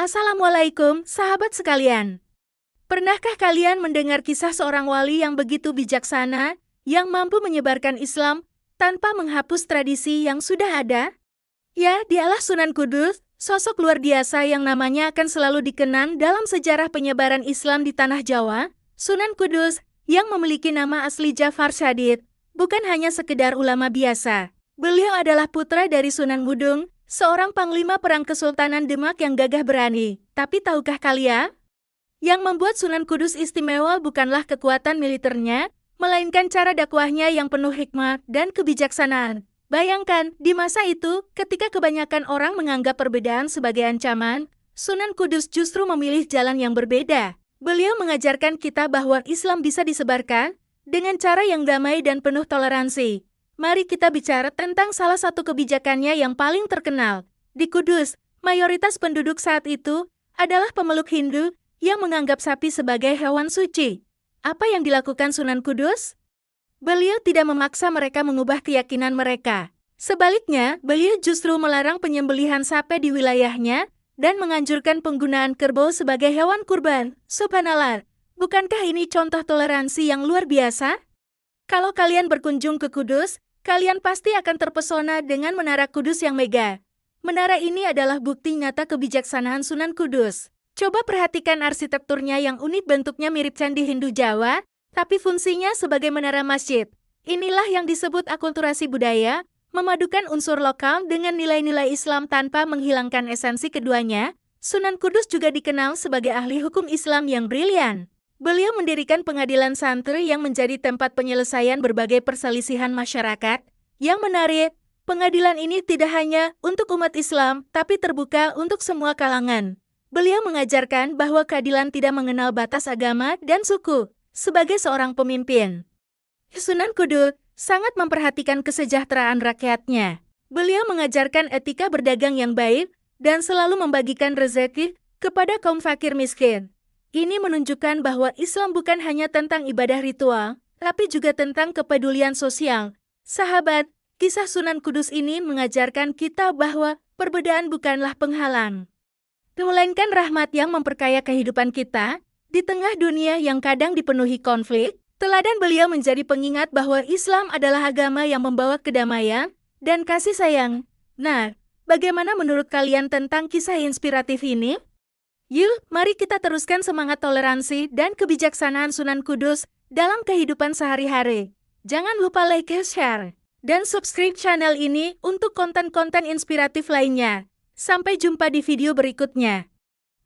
Assalamualaikum, sahabat sekalian. Pernahkah kalian mendengar kisah seorang wali yang begitu bijaksana, yang mampu menyebarkan Islam tanpa menghapus tradisi yang sudah ada? Ya, dialah Sunan Kudus, sosok luar biasa yang namanya akan selalu dikenang dalam sejarah penyebaran Islam di tanah Jawa. Sunan Kudus, yang memiliki nama asli Jafar Syadid, bukan hanya sekedar ulama biasa. Beliau adalah putra dari Sunan Mudung, seorang panglima perang Kesultanan Demak yang gagah berani. Tapi tahukah kalian? Yang membuat Sunan Kudus istimewa bukanlah kekuatan militernya, melainkan cara dakwahnya yang penuh hikmah dan kebijaksanaan. Bayangkan, di masa itu, ketika kebanyakan orang menganggap perbedaan sebagai ancaman, Sunan Kudus justru memilih jalan yang berbeda. Beliau mengajarkan kita bahwa Islam bisa disebarkan dengan cara yang damai dan penuh toleransi. Mari kita bicara tentang salah satu kebijakannya yang paling terkenal. Di Kudus, mayoritas penduduk saat itu adalah pemeluk Hindu yang menganggap sapi sebagai hewan suci. Apa yang dilakukan Sunan Kudus? Beliau tidak memaksa mereka mengubah keyakinan mereka. Sebaliknya, beliau justru melarang penyembelihan sapi di wilayahnya dan menganjurkan penggunaan kerbau sebagai hewan kurban. Subhanallah, bukankah ini contoh toleransi yang luar biasa? Kalau kalian berkunjung ke Kudus, kalian pasti akan terpesona dengan Menara Kudus yang megah. Menara ini adalah bukti nyata kebijaksanaan Sunan Kudus. Coba perhatikan arsitekturnya yang unik, bentuknya mirip candi Hindu Jawa, tapi fungsinya sebagai menara masjid. Inilah yang disebut akulturasi budaya, memadukan unsur lokal dengan nilai-nilai Islam tanpa menghilangkan esensi keduanya. Sunan Kudus juga dikenal sebagai ahli hukum Islam yang brilian. Beliau mendirikan pengadilan santri yang menjadi tempat penyelesaian berbagai perselisihan masyarakat. Yang menarik, pengadilan ini tidak hanya untuk umat Islam, tapi terbuka untuk semua kalangan. Beliau mengajarkan bahwa keadilan tidak mengenal batas agama dan suku. Sebagai seorang pemimpin, Sunan Kudus sangat memperhatikan kesejahteraan rakyatnya. Beliau mengajarkan etika berdagang yang baik dan selalu membagikan rezeki kepada kaum fakir miskin. Ini menunjukkan bahwa Islam bukan hanya tentang ibadah ritual, tapi juga tentang kepedulian sosial. Sahabat, kisah Sunan Kudus ini mengajarkan kita bahwa perbedaan bukanlah penghalang, melainkan rahmat yang memperkaya kehidupan kita. Di tengah dunia yang kadang dipenuhi konflik, teladan beliau menjadi pengingat bahwa Islam adalah agama yang membawa kedamaian dan kasih sayang. Nah, bagaimana menurut kalian tentang kisah inspiratif ini? Yuk, mari kita teruskan semangat toleransi dan kebijaksanaan Sunan Kudus dalam kehidupan sehari-hari. Jangan lupa like, share, dan subscribe channel ini untuk konten-konten inspiratif lainnya. Sampai jumpa di video berikutnya.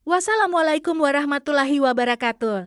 Wassalamualaikum warahmatullahi wabarakatuh.